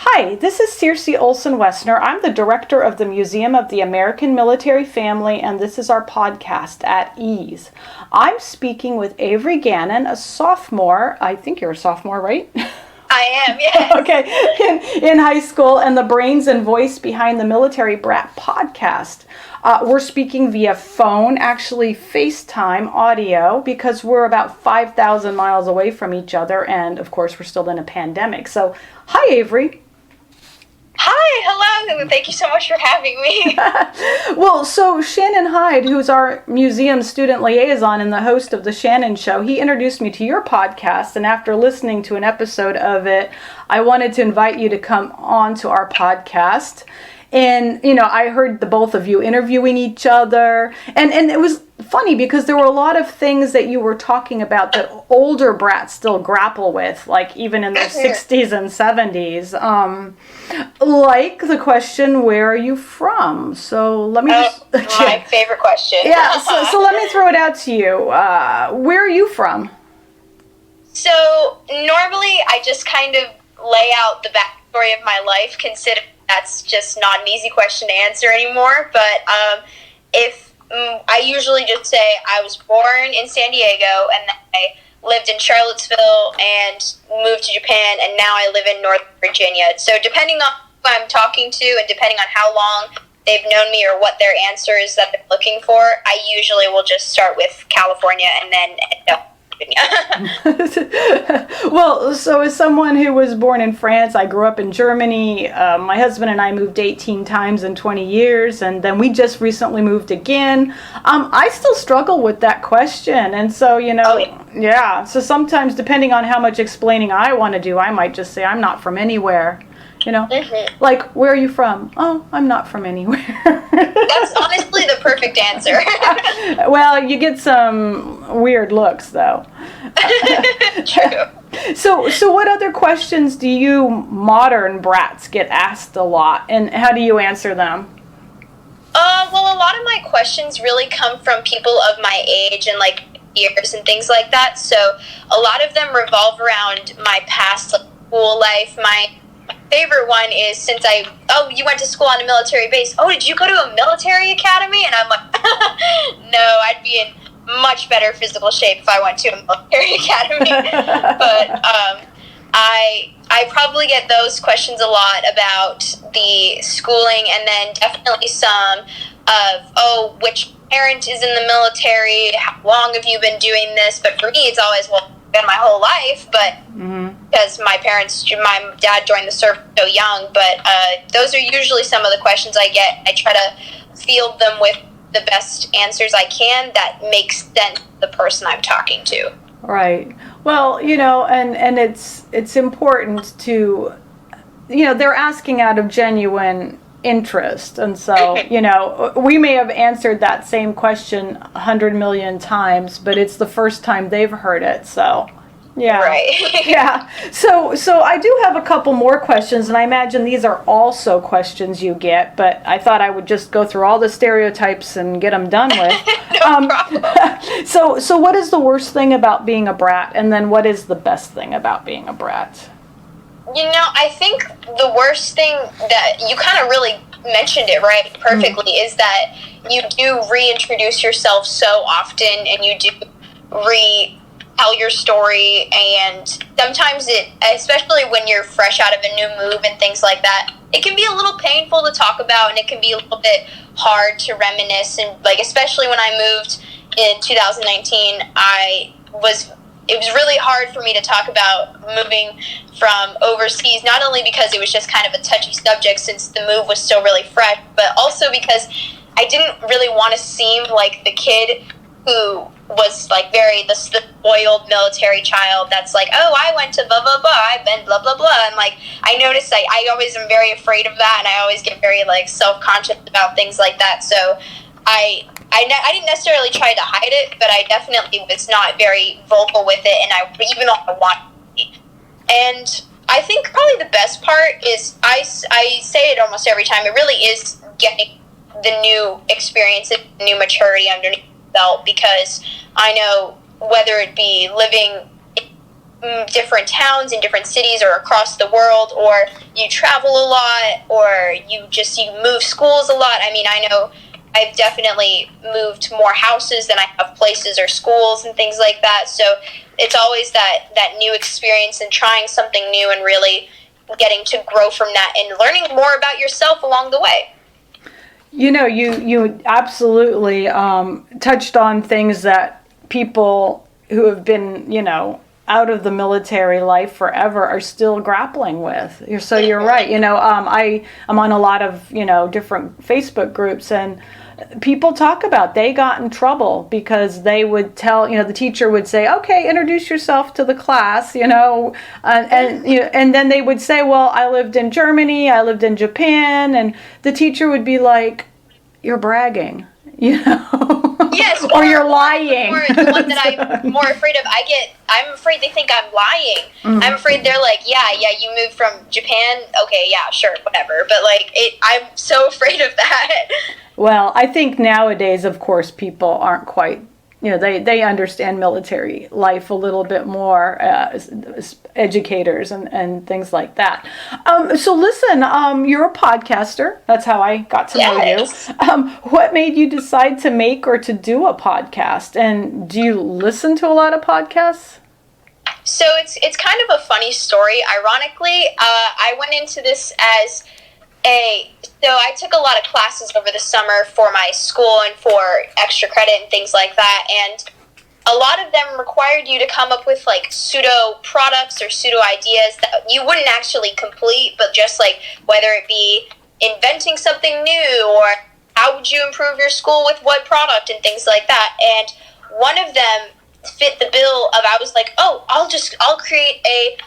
Hi, this is Circe Olson Woessner. I'm the director of the Museum of the American Military Family, and this is our podcast, At Ease. I'm speaking with Averie Gannon, a sophomore. I think you're a sophomore, right? I am, yes. Okay, in high school, and the brains and voice behind the Military B.R.A.T Podcast. We're speaking via phone, actually FaceTime audio, because we're about 5,000 miles away from each other, and of course we're still in a pandemic. So, hi Averie. Hi, hello. Thank you so much for having me. Well, so Shannon Hyde, who's our museum student liaison and the host of The Shannon Show, he introduced me to your podcast, and after listening to an episode of it, I wanted to invite you to come on to our podcast. And, you know, I heard the both of you interviewing each other, and it was funny because there were a lot of things that you were talking about that older brats still grapple with, like even in their 60s and 70s. Like the question, where are you from? So let me my favorite question. Yeah, so let me throw it out to you. Where are you from? So normally I just kind of lay out the backstory of my life, considering that's just not an easy question to answer anymore. But I usually just say I was born in San Diego, and then I lived in Charlottesville and moved to Japan, and now I live in Northern Virginia. So depending on who I'm talking to and depending on how long they've known me or what their answer is that they're looking for, I usually will just start with California and then end up Well, so as someone who was born in France, I grew up in Germany. My husband and I moved 18 times in 20 years, and then we just recently moved again. I still struggle with that question, and so, you know, yeah, so sometimes depending on how much explaining I want to do, I might just say I'm not from anywhere. You know, like, where are you from? Oh, I'm not from anywhere. That's honestly the perfect answer. Well, you get some weird looks, though. True. So what other questions do you modern brats get asked a lot, and how do you answer them? Well, a lot of my questions really come from people of my age and, like, years and things like that. So a lot of them revolve around my past school life. My favorite one is, since you went to school on a military base. Oh, did you go to a military academy? And I'm like, no, I'd be in much better physical shape if I went to a military academy. But I probably get those questions a lot about the schooling, and then definitely some of, which parent is in the military? How long have you been doing this? But for me, it's always, been my whole life, but because my dad joined the Circe so young, but those are usually some of the questions I get. I try to field them with the best answers I can that makes sense to the person I'm talking to. Right. Well, you know, and it's important to, you know, they're asking out of genuine interest, and so, you know, we may have answered that same question 100 million times, but it's the first time they've heard it, so yeah. Right. Yeah. So I do have a couple more questions, and I imagine these are also questions you get, but I thought I would just go through all the stereotypes and get them done with. No problem. So what is the worst thing about being a brat, and then what is the best thing about being a brat? You know, I think the worst thing that you kind of really mentioned it right perfectly is that you do reintroduce yourself so often, and you do retell your story, and sometimes especially when you're fresh out of a new move and things like that, it can be a little painful to talk about, and it can be a little bit hard to reminisce, and like, especially when I moved in 2019, it was really hard for me to talk about moving from overseas, not only because it was just kind of a touchy subject since the move was still really fresh, but also because I didn't really want to seem like the kid who was like the spoiled military child that's like, oh, I went to blah, blah, blah, I've been blah, blah, blah. And like, I noticed I always am very afraid of that, and I always get very like self-conscious about things like that. So I didn't necessarily try to hide it, but I definitely was not very vocal with it, and even though I wanted to be. And I think probably the best part is, I say it almost every time, it really is getting the new experiences, the new maturity underneath the belt, because I know whether it be living different towns in different cities or across the world, or you travel a lot, or you move schools a lot. I mean, I know I've definitely moved more houses than I have places or schools and things like that. So it's always that new experience and trying something new and really getting to grow from that and learning more about yourself along the way. You know, you absolutely touched on things that people who have been, you know, out of the military life forever are still grappling with. So you're right. You know, I'm on a lot of, you know, different Facebook groups, and people talk about they got in trouble because they would tell, you know, the teacher would say, okay, introduce yourself to the class, you know, and you know, and then they would say, well, I lived in Germany, I lived in Japan, and the teacher would be like, you're bragging, you know. Yes, or you're lying. Or the one that I'm more afraid of, I'm afraid they think I'm lying. Mm-hmm. I'm afraid they're like, yeah, you moved from Japan? Okay, yeah, sure, whatever. But like, I'm so afraid of that. Well, I think nowadays, of course, people aren't quite, you know, they understand military life a little bit more, educators and things like that. So listen, you're a podcaster. That's how I got to know you. What made you decide to make or to do a podcast? And do you listen to a lot of podcasts? So it's kind of a funny story. Ironically, I went into this as so I took a lot of classes over the summer for my school and for extra credit and things like that, and a lot of them required you to come up with like pseudo products or pseudo ideas that you wouldn't actually complete, but just like whether it be inventing something new or how would you improve your school with what product and things like that. And one of them fit the bill of, I was like, oh, I'll create a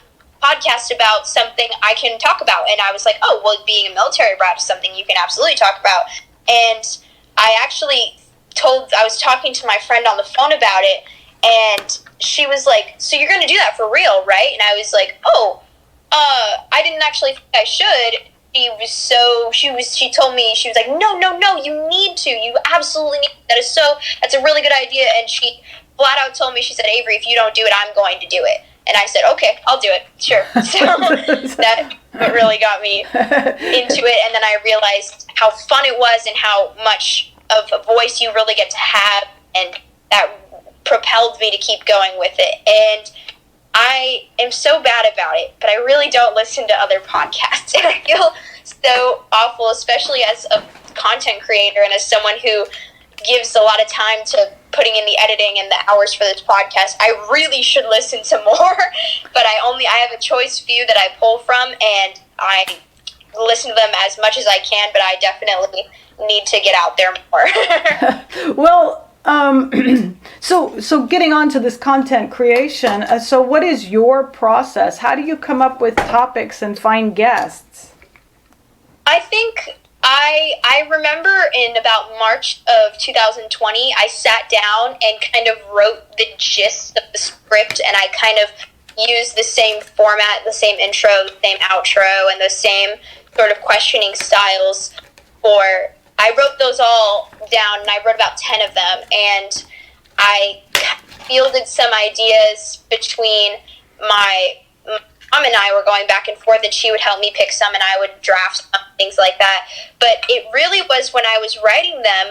podcast about something I can talk about. And I was like, oh, well, being a military brat is something you can absolutely talk about. And I actually I was talking to my friend on the phone about it, and she was like, so you're going to do that for real, right? And I was like, oh, I didn't actually think I should. She told me, she was like, no, you need to. You absolutely need to. That's a really good idea. And she flat out told me, she said, Averie, if you don't do it, I'm going to do it. And I said, okay, I'll do it. Sure. So that what really got me into it. And then I realized how fun it was and how much of a voice you really get to have. And that propelled me to keep going with it. And I am so bad about it, but I really don't listen to other podcasts. And I feel so awful, especially as a content creator and as someone who gives a lot of time to putting in the editing and the hours for this podcast. I really should listen to more, but I have a choice few that I pull from, and I listen to them as much as I can, but I definitely need to get out there more. Well, so getting on to this content creation, so what is your process? How do you come up with topics and find guests? I think I remember in about March of 2020, I sat down and kind of wrote the gist of the script, and I kind of used the same format, the same intro, the same outro, and the same sort of questioning styles I wrote those all down, and I wrote about 10 of them, and I fielded some ideas between my mom and I were going back and forth, and she would help me pick some, and I would draft some, things like that. But it really was when I was writing them,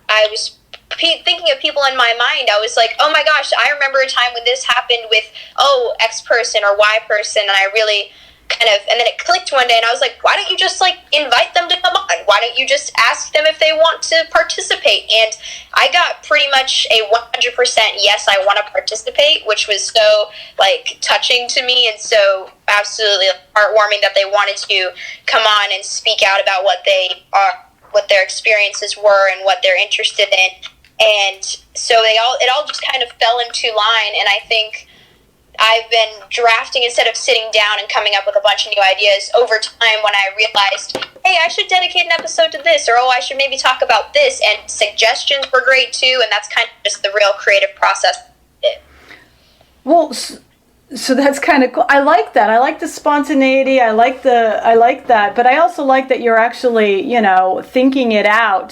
I was thinking of people in my mind. I was like, oh my gosh, I remember a time when this happened with, X person or Y person, and I really and then it clicked one day, and I was like, why don't you just invite them to come on? Why don't you just ask them if they want to participate? And I got pretty much a 100% yes, I want to participate, which was so touching to me and so absolutely heartwarming that they wanted to come on and speak out about what their experiences were and what they're interested in. And so it all just kind of fell into line, and I think I've been drafting instead of sitting down and coming up with a bunch of new ideas over time when I realized, hey, I should dedicate an episode to this, or I should maybe talk about this, and suggestions were great too, and that's kind of just the real creative process. Well, so that's kind of cool. I like that. I like the spontaneity. I like that, but I also like that you're actually, thinking it out.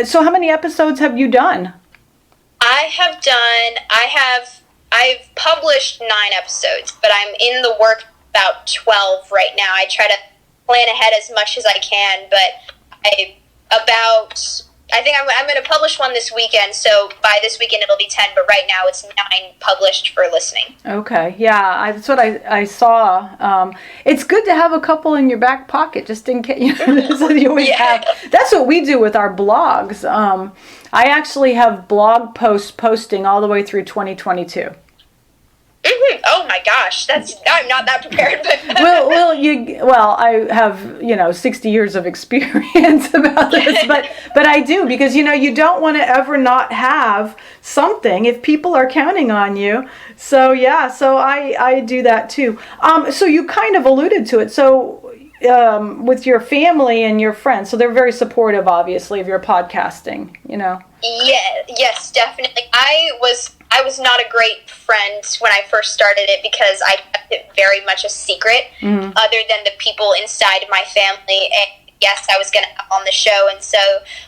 So how many episodes have you done? I have I've published 9 episodes, but I'm in the work about 12 right now. I try to plan ahead as much as I can, but I think I'm going to publish one this weekend, so by this weekend it'll be 10, but right now it's 9 published for listening. Okay, yeah, that's what I saw. It's good to have a couple in your back pocket, just in case, so you always have. That's what we do with our blogs. I actually have blog posts posting all the way through 2022. Mm-hmm. Oh my gosh, I'm not that prepared. But well, I have 60 years of experience about this, but I do, because you don't want to ever not have something if people are counting on you. So yeah, so I do that too. So you kind of alluded to it. So with your family and your friends, so they're very supportive, obviously, of your podcasting. Yeah, yes, definitely. I was not a great friend when I first started it because I kept it very much a secret, other than the people inside my family. And yes, I was going to have on the show. And so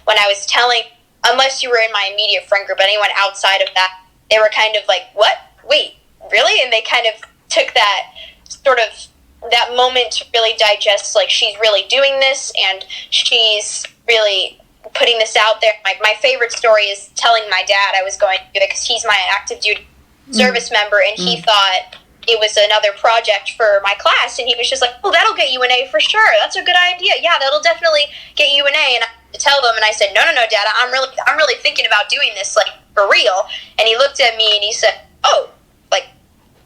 when I was telling, unless you were in my immediate friend group, anyone outside of that, they were kind of like, what? Wait, really? And they kind of took that sort of that moment to really digest, like, she's really doing this and she's really putting this out there. My favorite story is telling my dad I was going to do it because he's my active duty service member, and he thought it was another project for my class, and he was just like, oh, that'll get you an A for sure. That's a good idea. Yeah, that'll definitely get you an A. And I had to tell him, and I said, no, Dad, I'm really thinking about doing this, like, for real. And he looked at me and he said, oh, like,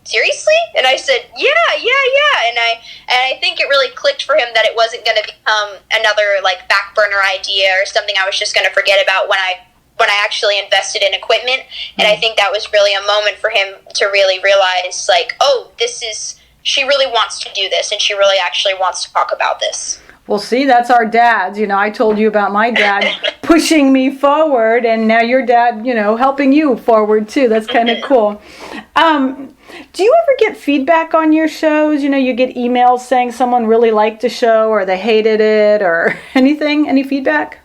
seriously? And I said, yeah. And I think it really clicked for him that it wasn't going to become another, like, back burner idea or something I was just going to forget about when I actually invested in equipment. And I think that was really a moment for him to really realize, like, oh, she really wants to do this, and she really actually wants to talk about this. Well, see, that's our dads. I told you about my dad pushing me forward, and now your dad, helping you forward too. That's kind of cool. Do you ever get feedback on your shows? You get emails saying someone really liked the show or they hated it or anything? Any feedback?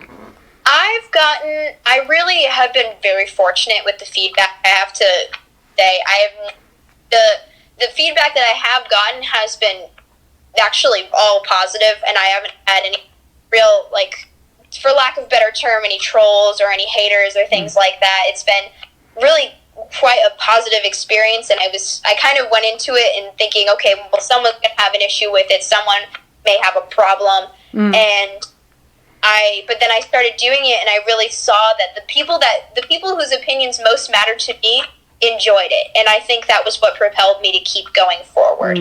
I really have been very fortunate with the feedback. I have to say, the feedback that I have gotten has been actually all positive, and I haven't had any real, like, for lack of a better term, any trolls or any haters or things like that. It's been really quite a positive experience, and I kind of went into it and thinking, okay, well, someone's going to have an issue with it, someone may have a problem, but then I started doing it, and I really saw that the people whose opinions most mattered to me enjoyed it, and I think that was what propelled me to keep going forward.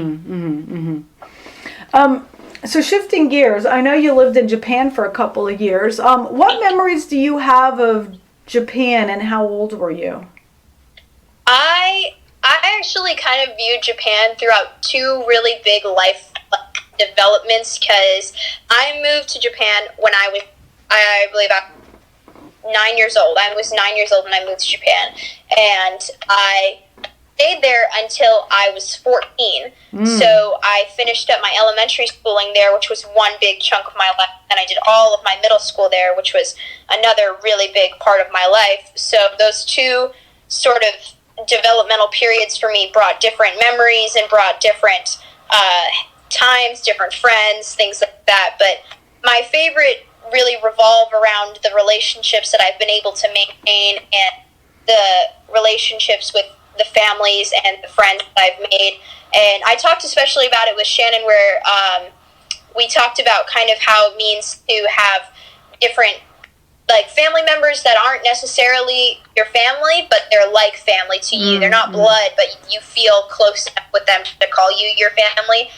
So shifting gears, I know you lived in Japan for a couple of years. What memories do you have of Japan, and how old were you? I actually kind of viewed Japan throughout 2 really big life developments, because I moved to Japan when I believe I was 9 years old. I was 9 years old when I moved to Japan, and I stayed there until I was 14. So I finished up my elementary schooling there, which was one big chunk of my life, and I did all of my middle school there, which was another really big part of my life. So those 2 sort of developmental periods for me brought different memories and brought different times, different friends, things like that. But my favorite really revolve around the relationships that I've been able to maintain, and the relationships with the families and the friends that I've made. And I talked especially about it with Shannon, where we talked about kind of how it means to have different, like, family members that aren't necessarily your family, but they're like family to you. They're not blood, but you feel close enough with them to call you your family.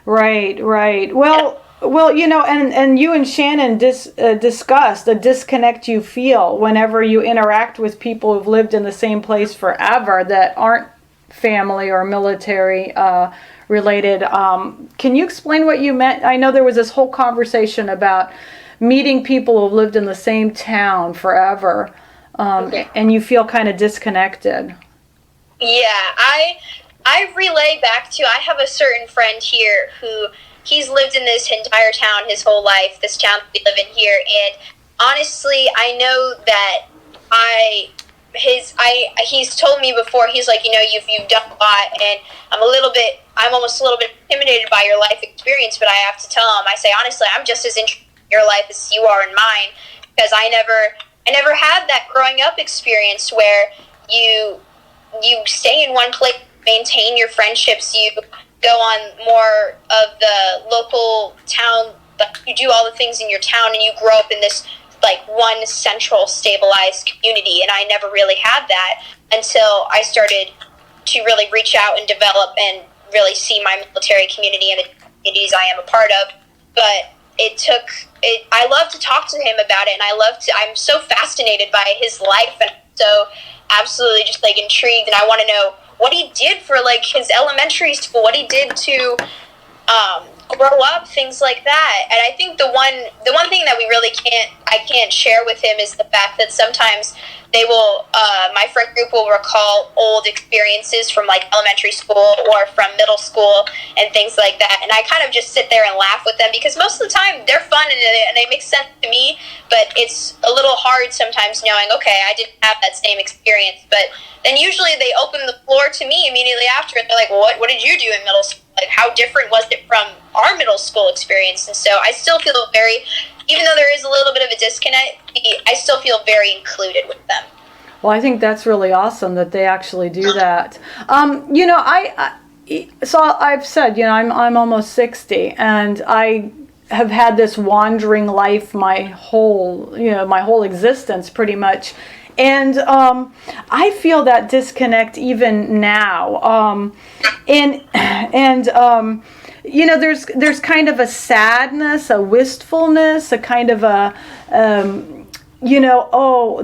Right. Well, and you and Shannon discussed the disconnect you feel whenever you interact with people who've lived in the same place forever that aren't family or military related. Can you explain what you meant? I know there was this whole conversation about meeting people who've lived in the same town forever, and you feel kind of disconnected. Yeah, I relay back to, I have a certain friend here who, he's lived in this entire town his whole life, this town we live in here, and honestly, I know that he's told me before, he's like, you've done a lot, and I'm almost a little bit intimidated by your life experience, but I have to tell him, I say, honestly, I'm just as interested in your life as you are in mine, because I never had that growing up experience where you stay in one place, maintain your friendships, you go on more of the local town, like you do all the things in your town, and you grow up in this like one central stabilized community, and I never really had that until I started to really reach out and develop and really see my military community and the communities I am a part of. But I love to talk to him about it, and I'm so fascinated by his life, and so absolutely just like intrigued, and I want to know what he did for like his elementary school, what he did to grow up, things like that. And I think the one thing that I can't share with him is the fact that sometimes they will, my friend group will recall old experiences from like elementary school or from middle school and things like that. And I kind of just sit there and laugh with them, because most of the time they're fun and they make sense to me, but it's a little hard sometimes knowing, okay, I didn't have that same experience. But then usually they open the floor to me immediately after, and they're like, well, what did you do in middle school? Like, how different was it from our middle school experience? And so I still feel even though there is a little bit of a disconnect, I still feel very included with them. Well, I think that's really awesome that they actually do that. So I've said, I'm almost 60, and I have had this wandering life my whole existence pretty much. And I feel that disconnect even now. There's kind of a sadness, a wistfulness, a kind of a,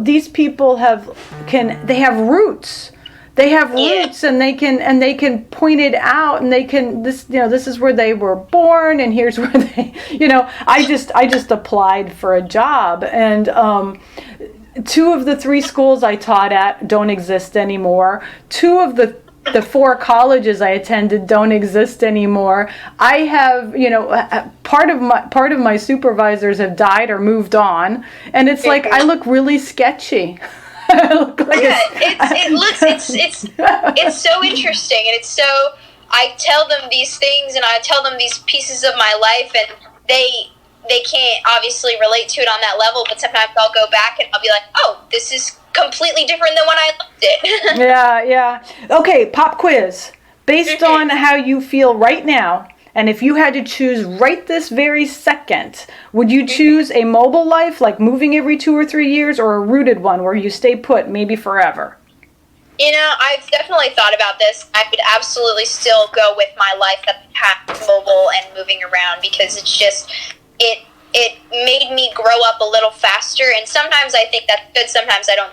these people have roots. They have roots, and they can point it out, and they can this is where they were born, and here's where they, I just applied for a job, and 2 of the 3 schools I taught at don't exist anymore. 2 of the 4 colleges I attended don't exist anymore. I have, part of my supervisors have died or moved on, and it's like I look really sketchy. I look like it's so interesting, and it's so, I tell them these things, and I tell them these pieces of my life, and they can't obviously relate to it on that level, but sometimes I'll go back and I'll be like, oh, this is completely different than when I loved it. Yeah. Okay, pop quiz. Based on how you feel right now, and if you had to choose right this very second, would you choose a mobile life, like moving every 2 or 3 years, or a rooted one where you stay put, maybe forever? I've definitely thought about this. I would absolutely still go with my life that has mobile and moving around, because it's just, it made me grow up a little faster, and sometimes I think that's good, sometimes I don't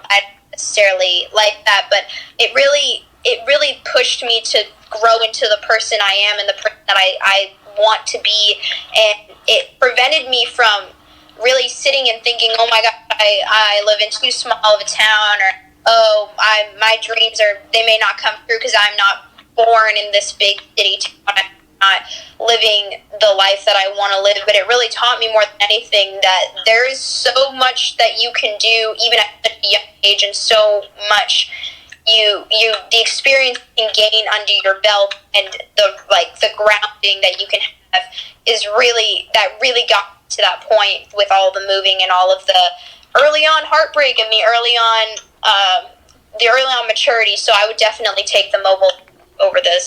necessarily like that, but it really pushed me to grow into the person I am and the person that I want to be, and it prevented me from really sitting and thinking, oh my God, I live in too small of a town, or my dreams they may not come true because I'm not born in this big city town. Not living the life that I want to live. But it really taught me more than anything that there is so much that you can do even at such a young age, and so much the experience you can gain under your belt, and the grounding that you can have really got to that point with all the moving and all of the early on heartbreak and the early on maturity. So I would definitely take the mobile over the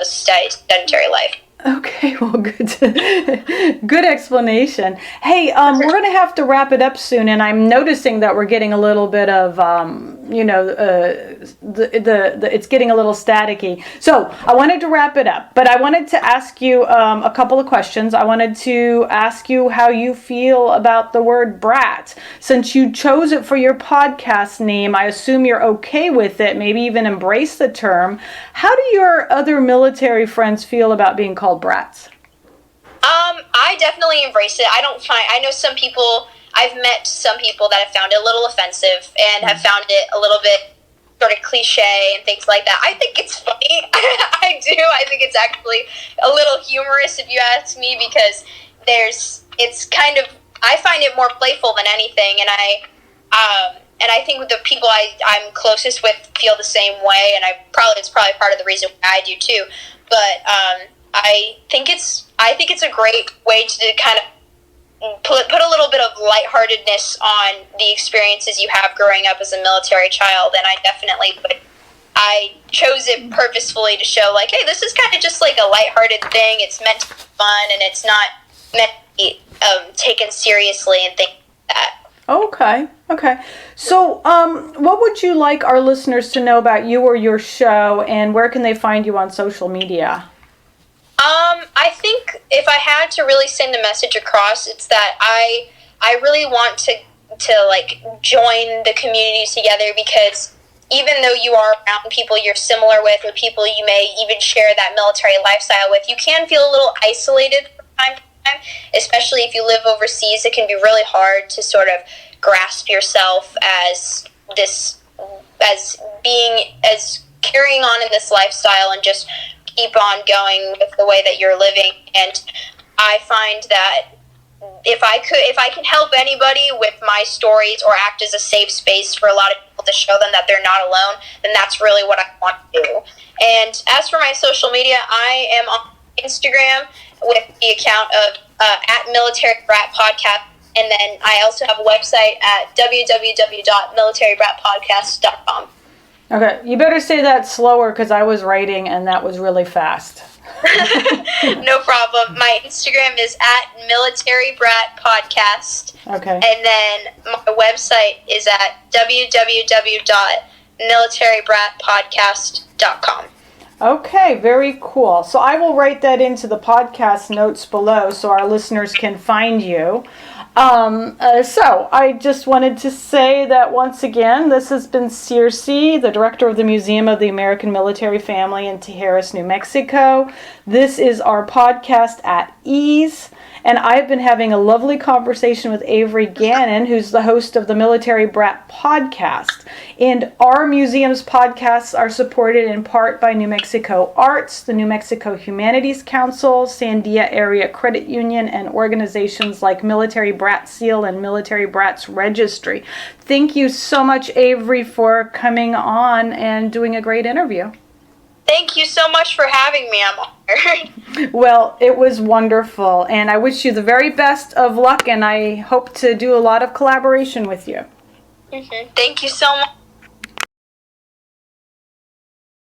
sedentary life. Okay, well, good explanation. Hey, we're going to have to wrap it up soon, and I'm noticing that we're getting a little bit of, it's getting a little staticky. So I wanted to wrap it up, but I wanted to ask you a couple of questions. I wanted to ask you how you feel about the word brat. Since you chose it for your podcast name, I assume you're okay with it, maybe even embrace the term. How do your other military friends feel about being called brats? I definitely embrace it. I know some people, I've met some people that have found it a little offensive and have found it a little bit sort of cliche and things like that. I think it's funny. I do. I think it's actually a little humorous, if you ask me, because I find it more playful than anything, and and I think the people I'm closest with feel the same way, and it's probably part of the reason why I do too. But I think it's a great way to kind of put a little bit of lightheartedness on the experiences you have growing up as a military child, and I chose it purposefully to show, like, hey, this is kind of just like a lighthearted thing. It's meant to be fun, and it's not meant to be taken seriously and things like that. Okay. So, what would you like our listeners to know about you or your show, and where can they find you on social media? I think if I had to really send a message across, it's that I really want to like join the community together, because even though you are around people you're similar with, or people you may even share that military lifestyle with, you can feel a little isolated from time to time, especially if you live overseas. It can be really hard to sort of grasp yourself as carrying on in this lifestyle and just keep on going with the way that you're living. And I find that if I can help anybody with my stories, or act as a safe space for a lot of people to show them that they're not alone, then that's really what I want to do. And as for my social media, I am on Instagram with the account of at Military B.R.A.T Podcast, and then I also have a website at www.militarybratpodcast.com. Okay, you better say that slower, because I was writing and that was really fast. No problem. My Instagram is at Military B.R.A.T Podcast. Okay. And then my website is at www.militarybratpodcast.com. Okay, very cool. So I will write that into the podcast notes below so our listeners can find you. So I just wanted to say that once again, this has been Circe, the director of the Museum of the American Military Family in Tijeras, New Mexico. This is our podcast at ease. And I've been having a lovely conversation with Averie Gannon, who's the host of the Military B.R.A.T Podcast. And our museum's podcasts are supported in part by New Mexico Arts, the New Mexico Humanities Council, Sandia Area Credit Union, and organizations like Military B.R.A.T Seal and Military B.R.A.T's Registry. Thank you so much, Averie, for coming on and doing a great interview. Thank you so much for having me. I'm honored. Well, it was wonderful, and I wish you the very best of luck, and I hope to do a lot of collaboration with you. Mm-hmm. Thank you so much.